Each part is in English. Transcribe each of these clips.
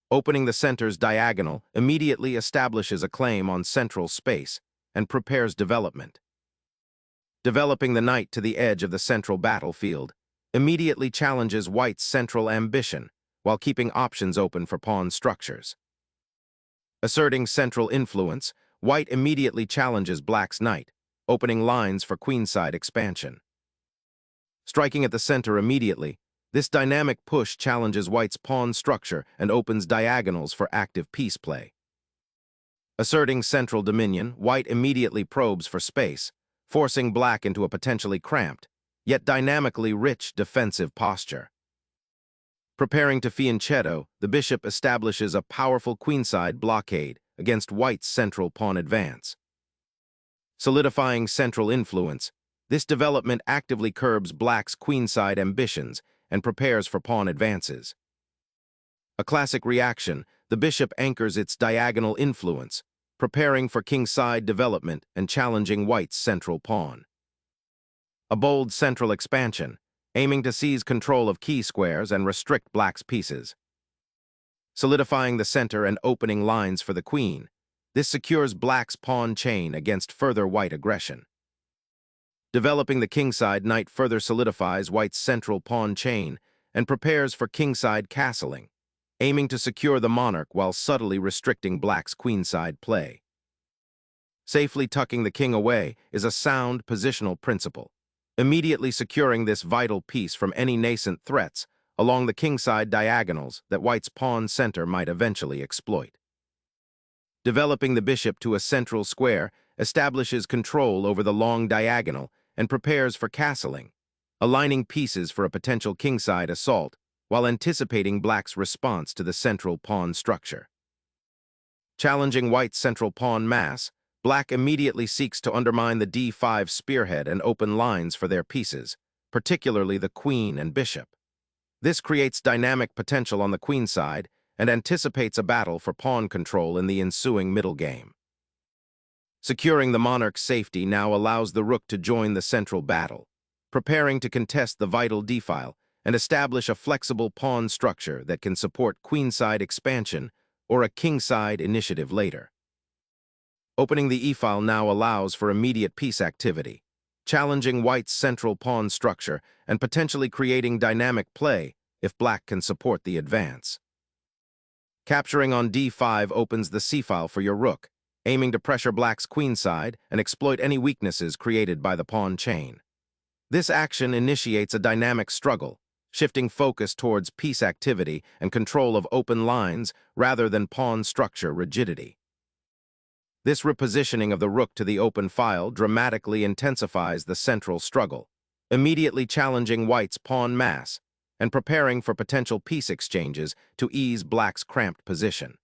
Opening the center's diagonal immediately establishes a claim on central space and prepares development. Developing the knight to the edge of the central battlefield immediately challenges white's central ambition while keeping options open for pawn structures. Asserting central influence, white immediately challenges black's knight, opening lines for queenside expansion. Striking at the center immediately, this dynamic push challenges white's pawn structure and opens diagonals for active piece play. Asserting central dominion, white immediately probes for space, forcing black into a potentially cramped, yet dynamically rich defensive posture. Preparing to fianchetto, the bishop establishes a powerful queenside blockade against white's central pawn advance. Solidifying central influence, this development actively curbs black's queenside ambitions and prepares for pawn advances. A classic reaction, the bishop anchors its diagonal influence, preparing for kingside development and challenging white's central pawn. A bold central expansion, aiming to seize control of key squares and restrict black's pieces. Solidifying the center and opening lines for the queen, this secures black's pawn chain against further white aggression. Developing the kingside knight further solidifies white's central pawn chain and prepares for kingside castling, aiming to secure the monarch while subtly restricting black's queenside play. Safely tucking the king away is a sound positional principle, immediately securing this vital piece from any nascent threats along the kingside diagonals that white's pawn center might eventually exploit. Developing the bishop to a central square establishes control over the long diagonal and prepares for castling, aligning pieces for a potential kingside assault while anticipating black's response to the central pawn structure. Challenging white's central pawn mass, black immediately seeks to undermine the d5 spearhead and open lines for their pieces, particularly the queen and bishop. This creates dynamic potential on the queenside and anticipates a battle for pawn control in the ensuing middle game. Securing the monarch's safety now allows the rook to join the central battle, preparing to contest the vital d-file and establish a flexible pawn structure that can support queenside expansion or a kingside initiative later. Opening the e-file now allows for immediate piece activity, challenging white's central pawn structure and potentially creating dynamic play if black can support the advance. Capturing on d5 opens the c-file for your rook, aiming to pressure black's queenside and exploit any weaknesses created by the pawn chain. This action initiates a dynamic struggle, shifting focus towards piece activity and control of open lines rather than pawn structure rigidity. This repositioning of the rook to the open file dramatically intensifies the central struggle, immediately challenging white's pawn mass and preparing for potential piece exchanges to ease black's cramped position.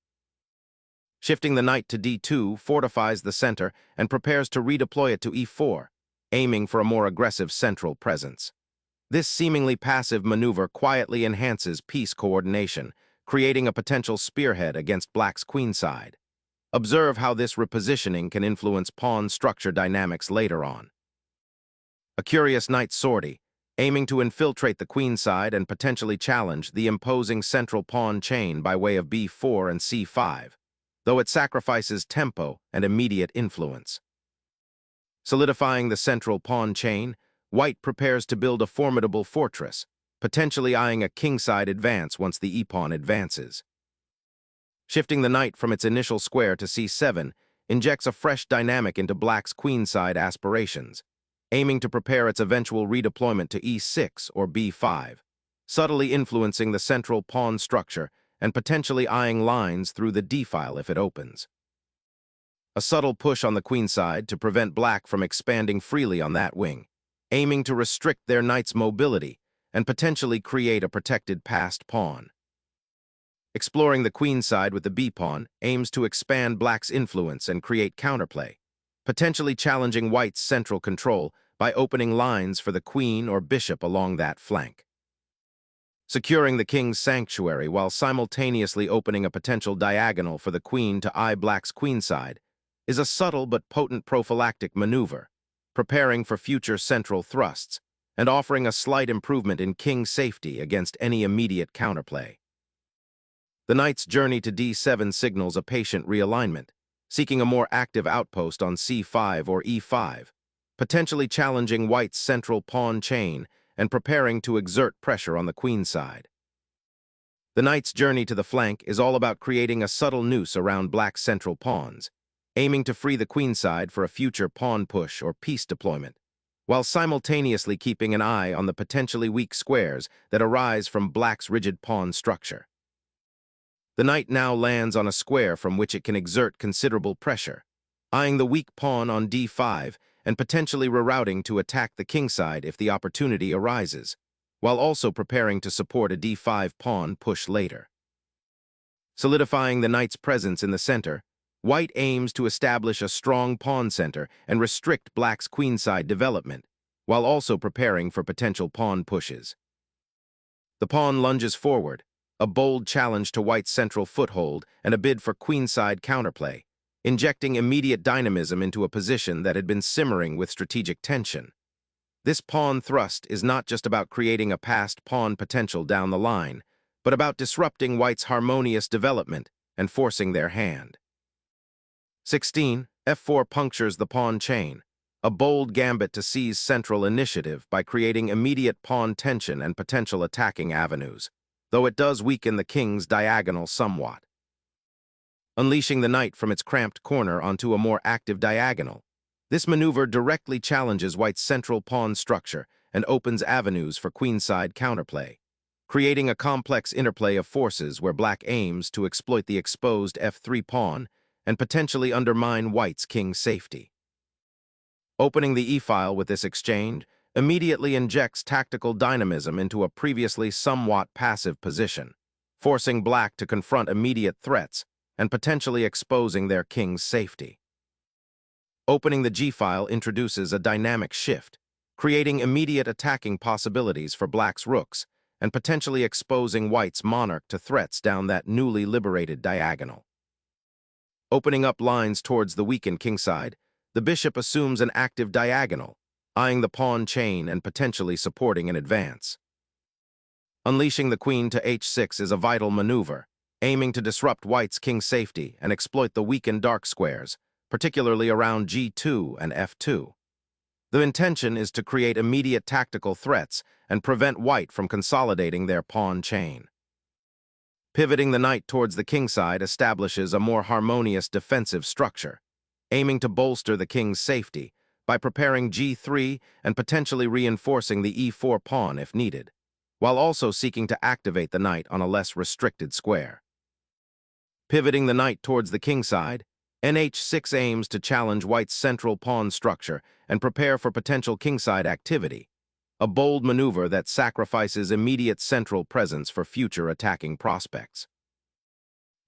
Shifting the knight to d2 fortifies the center and prepares to redeploy it to e4, aiming for a more aggressive central presence. This seemingly passive maneuver quietly enhances piece coordination, creating a potential spearhead against black's queenside. Observe how this repositioning can influence pawn structure dynamics later on. A curious knight sortie, aiming to infiltrate the queenside and potentially challenge the imposing central pawn chain by way of b4 and c5, though it sacrifices tempo and immediate influence. Solidifying the central pawn chain, white prepares to build a formidable fortress, potentially eyeing a kingside advance once the e-pawn advances. Shifting the knight from its initial square to c7 injects a fresh dynamic into black's queenside aspirations, aiming to prepare its eventual redeployment to e6 or b5, subtly influencing the central pawn structure and potentially eyeing lines through the d-file if it opens. A subtle push on the queenside to prevent black from expanding freely on that wing, aiming to restrict their knight's mobility and potentially create a protected passed pawn. Exploring the queenside with the b-pawn aims to expand black's influence and create counterplay, potentially challenging white's central control by opening lines for the queen or bishop along that flank. Securing the king's sanctuary while simultaneously opening a potential diagonal for the queen to eye black's queenside is a subtle but potent prophylactic maneuver, preparing for future central thrusts and offering a slight improvement in king's safety against any immediate counterplay. The knight's journey to d7 signals a patient realignment, seeking a more active outpost on c5 or e5, potentially challenging white's central pawn chain and preparing to exert pressure on the queen side. The knight's journey to the flank is all about creating a subtle noose around black's central pawns, aiming to free the queen side for a future pawn push or piece deployment, while simultaneously keeping an eye on the potentially weak squares that arise from black's rigid pawn structure. The knight now lands on a square from which it can exert considerable pressure, eyeing the weak pawn on d5 and potentially rerouting to attack the kingside if the opportunity arises, while also preparing to support a d5 pawn push later. Solidifying the knight's presence in the center, white aims to establish a strong pawn center and restrict black's queenside development, while also preparing for potential pawn pushes. The pawn lunges forward, a bold challenge to white's central foothold and a bid for queenside counterplay, injecting immediate dynamism into a position that had been simmering with strategic tension. This pawn thrust is not just about creating a passed pawn potential down the line, but about disrupting white's harmonious development and forcing their hand. 16. F4 punctures the pawn chain, a bold gambit to seize central initiative by creating immediate pawn tension and potential attacking avenues, though it does weaken the king's diagonal somewhat. Unleashing the knight from its cramped corner onto a more active diagonal, this maneuver directly challenges white's central pawn structure and opens avenues for queenside counterplay, creating a complex interplay of forces where black aims to exploit the exposed f3 pawn and potentially undermine white's king's safety. Opening the e-file with this exchange immediately injects tactical dynamism into a previously somewhat passive position, forcing black to confront immediate threats and potentially exposing their king's safety. Opening the g-file introduces a dynamic shift, creating immediate attacking possibilities for black's rooks and potentially exposing white's monarch to threats down that newly liberated diagonal. Opening up lines towards the weakened kingside, the bishop assumes an active diagonal, eyeing the pawn chain and potentially supporting an advance. Unleashing the queen to h6 is a vital maneuver, aiming to disrupt white's king's safety and exploit the weakened dark squares, particularly around g2 and f2. The intention is to create immediate tactical threats and prevent white from consolidating their pawn chain. Pivoting the knight towards the kingside establishes a more harmonious defensive structure, aiming to bolster the king's safety by preparing g3 and potentially reinforcing the e4 pawn if needed, while also seeking to activate the knight on a less restricted square. Pivoting the knight towards the kingside, nh6 aims to challenge white's central pawn structure and prepare for potential kingside activity, a bold maneuver that sacrifices immediate central presence for future attacking prospects.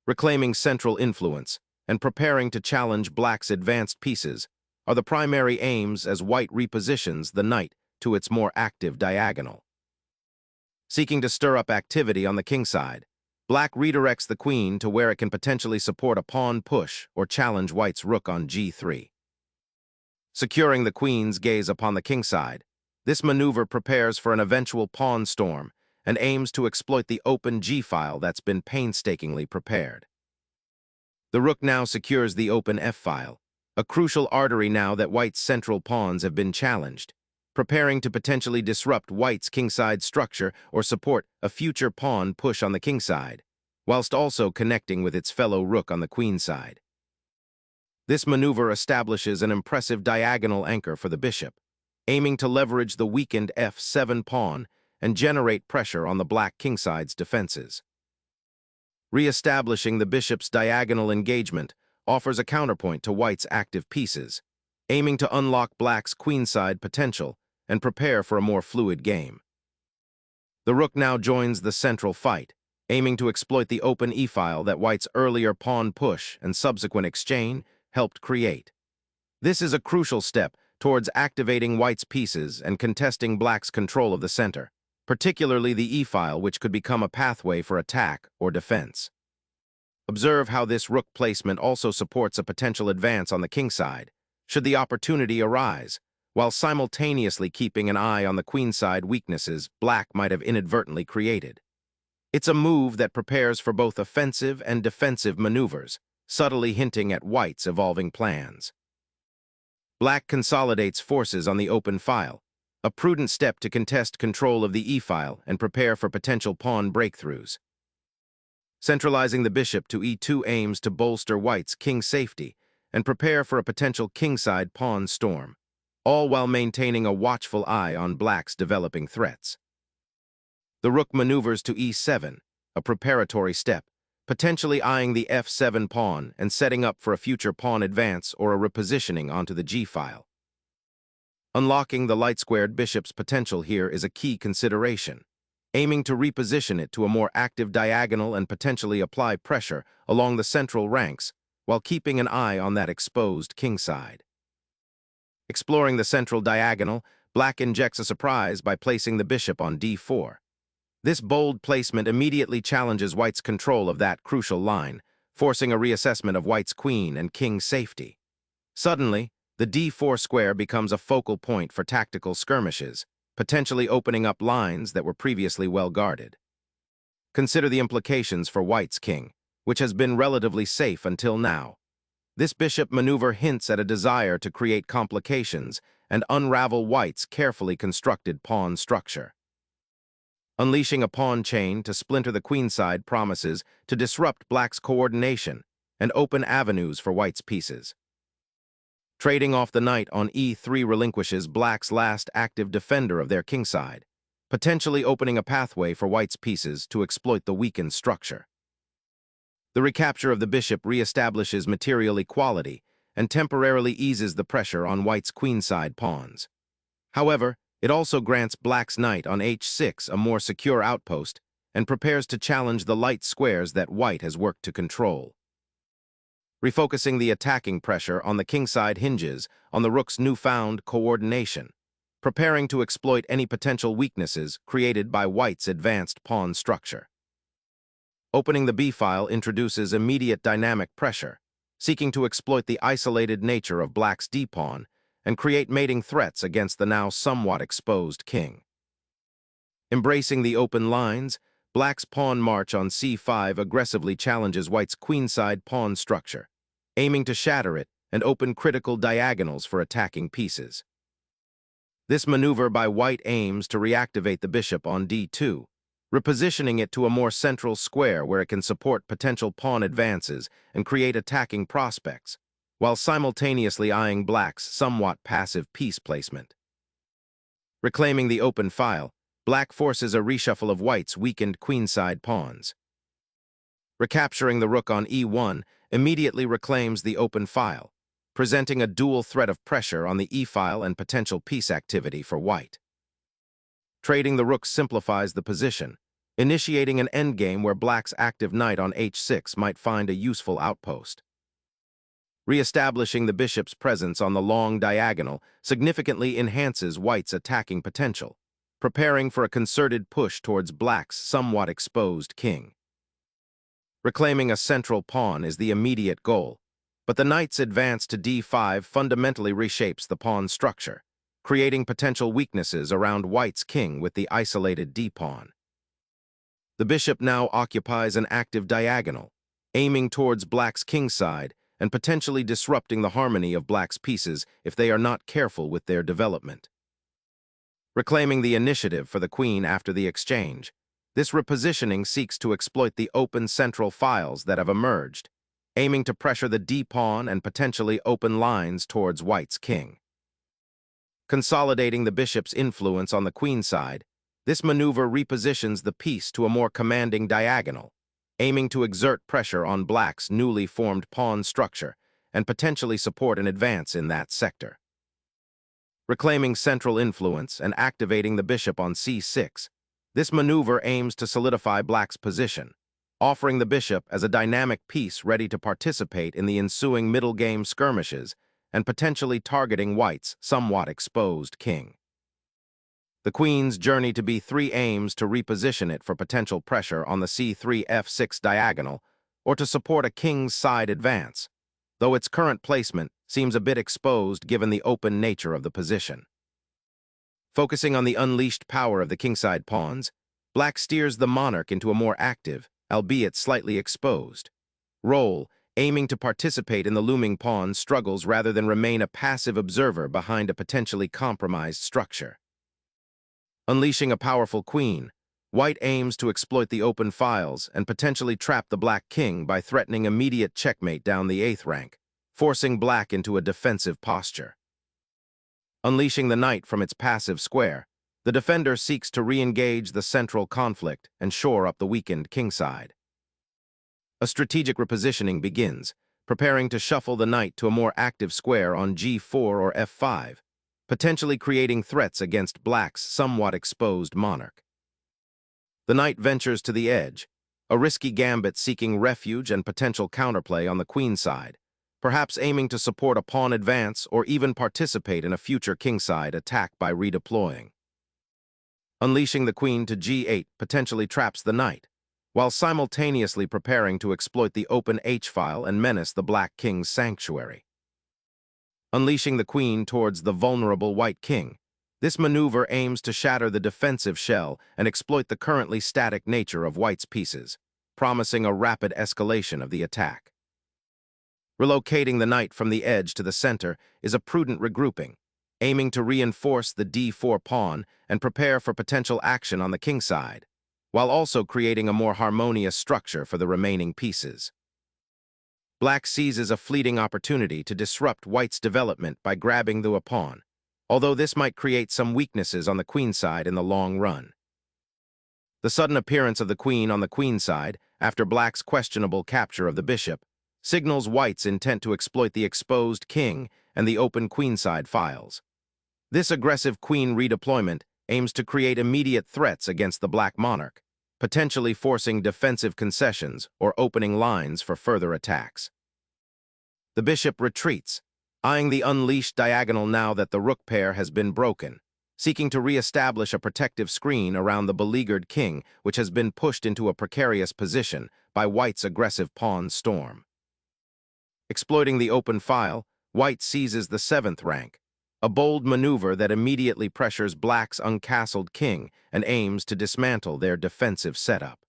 Reclaiming central influence and preparing to challenge black's advanced pieces are the primary aims as white repositions the knight to its more active diagonal. Seeking to stir up activity on the kingside, black redirects the queen to where it can potentially support a pawn push or challenge white's rook on g3. Securing the queen's gaze upon the kingside, this maneuver prepares for an eventual pawn storm and aims to exploit the open g-file that's been painstakingly prepared. The rook now secures the open f-file, a crucial artery now that white's central pawns have been challenged, preparing to potentially disrupt white's kingside structure or support a future pawn push on the kingside, whilst also connecting with its fellow rook on the queenside. This maneuver establishes an impressive diagonal anchor for the bishop, aiming to leverage the weakened f7 pawn and generate pressure on the black kingside's defenses. Re-establishing the bishop's diagonal engagement offers a counterpoint to white's active pieces, aiming to unlock black's queenside potential and prepare for a more fluid game. The rook now joins the central fight, aiming to exploit the open e-file that white's earlier pawn push and subsequent exchange helped create. This is a crucial step towards activating white's pieces and contesting black's control of the center, particularly the e-file, which could become a pathway for attack or defense. Observe how this rook placement also supports a potential advance on the kingside, should the opportunity arise, while simultaneously keeping an eye on the queenside weaknesses black might have inadvertently created. It's a move that prepares for both offensive and defensive maneuvers, subtly hinting at white's evolving plans. Black consolidates forces on the open file, a prudent step to contest control of the e-file and prepare for potential pawn breakthroughs. Centralizing the bishop to e2 aims to bolster white's king safety and prepare for a potential kingside pawn storm, all while maintaining a watchful eye on black's developing threats. The rook maneuvers to e7, a preparatory step, potentially eyeing the f7 pawn and setting up for a future pawn advance or a repositioning onto the g-file. Unlocking the light-squared bishop's potential here is a key consideration, aiming to reposition it to a more active diagonal and potentially apply pressure along the central ranks while keeping an eye on that exposed kingside. Exploring the central diagonal, black injects a surprise by placing the bishop on d4. This bold placement immediately challenges white's control of that crucial line, forcing a reassessment of white's queen and king safety. Suddenly, the d4 square becomes a focal point for tactical skirmishes, potentially opening up lines that were previously well guarded. Consider the implications for white's king, which has been relatively safe until now. This bishop maneuver hints at a desire to create complications and unravel white's carefully constructed pawn structure. Unleashing a pawn chain to splinter the queenside promises to disrupt black's coordination and open avenues for white's pieces. Trading off the knight on e3 relinquishes black's last active defender of their kingside, potentially opening a pathway for white's pieces to exploit the weakened structure. The recapture of the bishop reestablishes material equality and temporarily eases the pressure on white's queenside pawns. However, it also grants black's knight on h6 a more secure outpost and prepares to challenge the light squares that white has worked to control. Refocusing the attacking pressure on the kingside hinges on the rook's newfound coordination, preparing to exploit any potential weaknesses created by white's advanced pawn structure. Opening the b-file introduces immediate dynamic pressure, seeking to exploit the isolated nature of black's d-pawn and create mating threats against the now somewhat exposed king. Embracing the open lines, black's pawn march on c5 aggressively challenges white's queenside pawn structure, aiming to shatter it and open critical diagonals for attacking pieces. This maneuver by white aims to reactivate the bishop on d2, repositioning it to a more central square where it can support potential pawn advances and create attacking prospects, while simultaneously eyeing black's somewhat passive piece placement. Reclaiming the open file, black forces a reshuffle of white's weakened queenside pawns. Recapturing the rook on e1 immediately reclaims the open file, presenting a dual threat of pressure on the e-file and potential piece activity for white. Trading the rook simplifies the position, initiating an endgame where black's active knight on h6 might find a useful outpost. Re-establishing the bishop's presence on the long diagonal significantly enhances white's attacking potential, preparing for a concerted push towards black's somewhat exposed king. Reclaiming a central pawn is the immediate goal, but the knight's advance to d5 fundamentally reshapes the pawn structure, creating potential weaknesses around white's king with the isolated d-pawn. The bishop now occupies an active diagonal, aiming towards black's kingside and potentially disrupting the harmony of black's pieces if they are not careful with their development. Reclaiming the initiative for the queen after the exchange, this repositioning seeks to exploit the open central files that have emerged, aiming to pressure the d-pawn and potentially open lines towards white's king. Consolidating the bishop's influence on the queenside, this maneuver repositions the piece to a more commanding diagonal, aiming to exert pressure on black's newly formed pawn structure and potentially support an advance in that sector. Reclaiming central influence and activating the bishop on c6, this maneuver aims to solidify black's position, offering the bishop as a dynamic piece ready to participate in the ensuing middle game skirmishes and potentially targeting white's somewhat exposed king. The queen's journey to b3 aims to reposition it for potential pressure on the c3-f6 diagonal or to support a king's side advance, though its current placement seems a bit exposed given the open nature of the position. Focusing on the unleashed power of the kingside pawns, Black steers the monarch into a more active, albeit slightly exposed, role, aiming to participate in the looming pawn's struggles rather than remain a passive observer behind a potentially compromised structure. Unleashing a powerful queen, White aims to exploit the open files and potentially trap the Black king by threatening immediate checkmate down the 8th rank, forcing Black into a defensive posture. Unleashing the knight from its passive square, the defender seeks to re-engage the central conflict and shore up the weakened kingside. A strategic repositioning begins, preparing to shuffle the knight to a more active square on g4 or f5, potentially creating threats against Black's somewhat exposed monarch. The knight ventures to the edge, a risky gambit seeking refuge and potential counterplay on the queen side, perhaps aiming to support a pawn advance or even participate in a future kingside attack by redeploying. Unleashing the queen to g8 potentially traps the knight, while simultaneously preparing to exploit the open h-file and menace the Black king's sanctuary. Unleashing the queen towards the vulnerable White king, this maneuver aims to shatter the defensive shell and exploit the currently static nature of White's pieces, promising a rapid escalation of the attack. Relocating the knight from the edge to the center is a prudent regrouping, aiming to reinforce the d4 pawn and prepare for potential action on the kingside, while also creating a more harmonious structure for the remaining pieces. Black seizes a fleeting opportunity to disrupt White's development by grabbing the pawn, although this might create some weaknesses on the queenside in the long run. The sudden appearance of the queen on the queenside, after Black's questionable capture of the bishop, signals White's intent to exploit the exposed king and the open queenside files. This aggressive queen redeployment aims to create immediate threats against the Black monarch, potentially forcing defensive concessions or opening lines for further attacks. The bishop retreats, eyeing the unleashed diagonal now that the rook pair has been broken, seeking to re-establish a protective screen around the beleaguered king, which has been pushed into a precarious position by White's aggressive pawn storm. Exploiting the open file, White seizes the 7th rank, a bold maneuver that immediately pressures Black's uncastled king and aims to dismantle their defensive setup.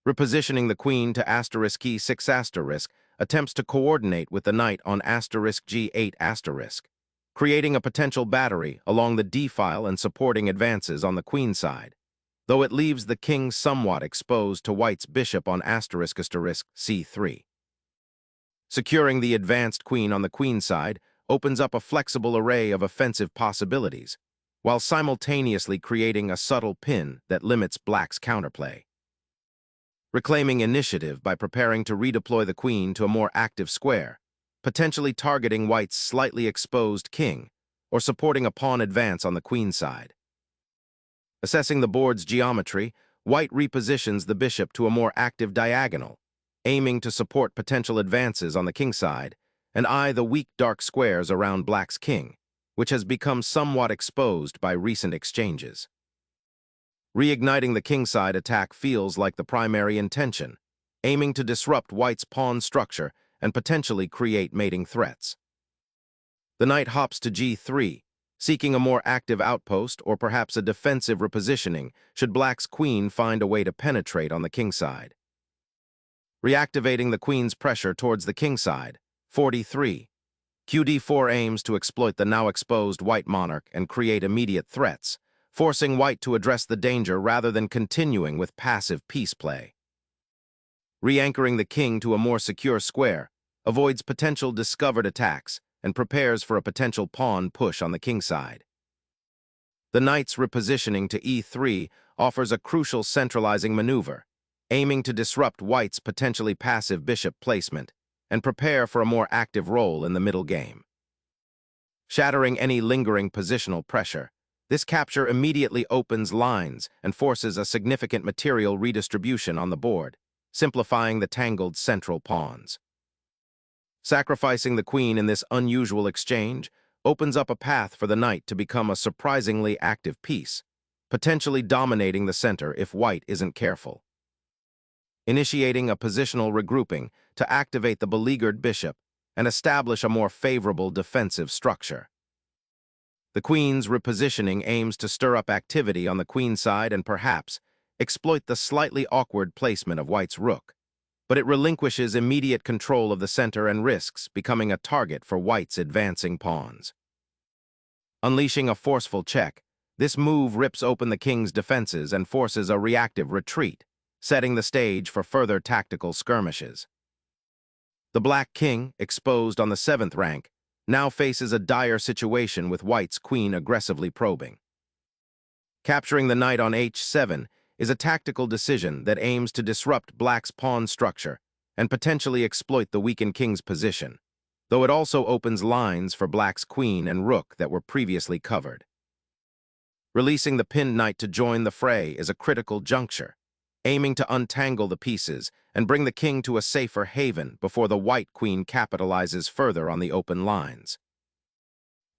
Repositioning the queen to *e6*, attempts to coordinate with the knight on *g8*, creating a potential battery along the d-file and supporting advances on the queen side, though it leaves the king somewhat exposed to White's bishop on *c3. Securing the advanced queen on the queen side opens up a flexible array of offensive possibilities, while simultaneously creating a subtle pin that limits Black's counterplay. Reclaiming initiative by preparing to redeploy the queen to a more active square, potentially targeting White's slightly exposed king, or supporting a pawn advance on the queen side. Assessing the board's geometry, White repositions the bishop to a more active diagonal, aiming to support potential advances on the kingside, and eye the weak dark squares around Black's king, which has become somewhat exposed by recent exchanges. Reigniting the kingside attack feels like the primary intention, aiming to disrupt White's pawn structure and potentially create mating threats. The knight hops to g3, seeking a more active outpost or perhaps a defensive repositioning should Black's queen find a way to penetrate on the kingside. Reactivating the queen's pressure towards the kingside, 43. qd4 aims to exploit the now exposed White monarch and create immediate threats, forcing White to address the danger rather than continuing with passive piece play. Re-anchoring the king to a more secure square avoids potential discovered attacks and prepares for a potential pawn push on the kingside. The knight's repositioning to e3 offers a crucial centralizing maneuver, aiming to disrupt White's potentially passive bishop placement and prepare for a more active role in the middle game. Shattering any lingering positional pressure, this capture immediately opens lines and forces a significant material redistribution on the board, simplifying the tangled central pawns. Sacrificing the queen in this unusual exchange opens up a path for the knight to become a surprisingly active piece, potentially dominating the center if White isn't careful. Initiating a positional regrouping to activate the beleaguered bishop and establish a more favorable defensive structure. The queen's repositioning aims to stir up activity on the queen side and perhaps exploit the slightly awkward placement of white's rook, but it relinquishes immediate control of the center and risks becoming a target for white's advancing pawns. Unleashing a forceful check, this move rips open the king's defenses and forces a reactive retreat, setting the stage for further tactical skirmishes. The black king, exposed on the 7th rank, now faces a dire situation with white's queen aggressively probing. Capturing the knight on h7 is a tactical decision that aims to disrupt black's pawn structure and potentially exploit the weakened king's position, though it also opens lines for black's queen and rook that were previously covered. Releasing the pinned knight to join the fray is a critical juncture, aiming to untangle the pieces and bring the king to a safer haven before the white queen capitalizes further on the open lines.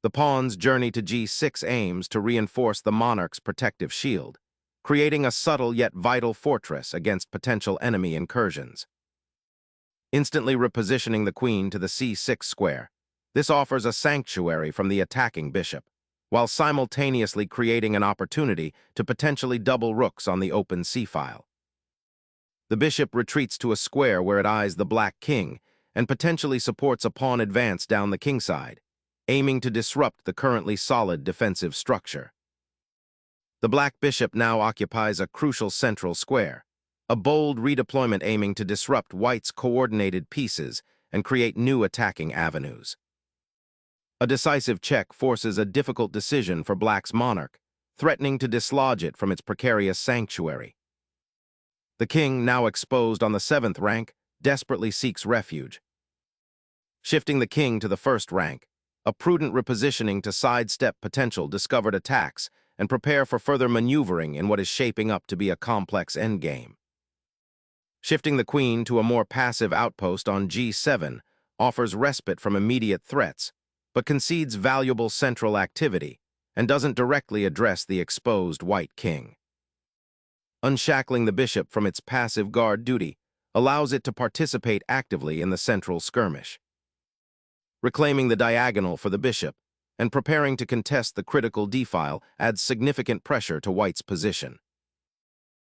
The pawn's journey to g6 aims to reinforce the monarch's protective shield, creating a subtle yet vital fortress against potential enemy incursions. Instantly repositioning the queen to the c6 square, this offers a sanctuary from the attacking bishop, while simultaneously creating an opportunity to potentially double rooks on the open c-file. The bishop retreats to a square where it eyes the black king and potentially supports a pawn advance down the kingside, aiming to disrupt the currently solid defensive structure. The black bishop now occupies a crucial central square, a bold redeployment aiming to disrupt white's coordinated pieces and create new attacking avenues. A decisive check forces a difficult decision for black's monarch, threatening to dislodge it from its precarious sanctuary. The king, now exposed on the 7th rank, desperately seeks refuge. Shifting the king to the 1st rank, a prudent repositioning to sidestep potential discovered attacks and prepare for further maneuvering in what is shaping up to be a complex endgame. Shifting the queen to a more passive outpost on g7 offers respite from immediate threats, but concedes valuable central activity and doesn't directly address the exposed white king. Unshackling the bishop from its passive guard duty allows it to participate actively in the central skirmish. Reclaiming the diagonal for the bishop and preparing to contest the critical d-file adds significant pressure to white's position.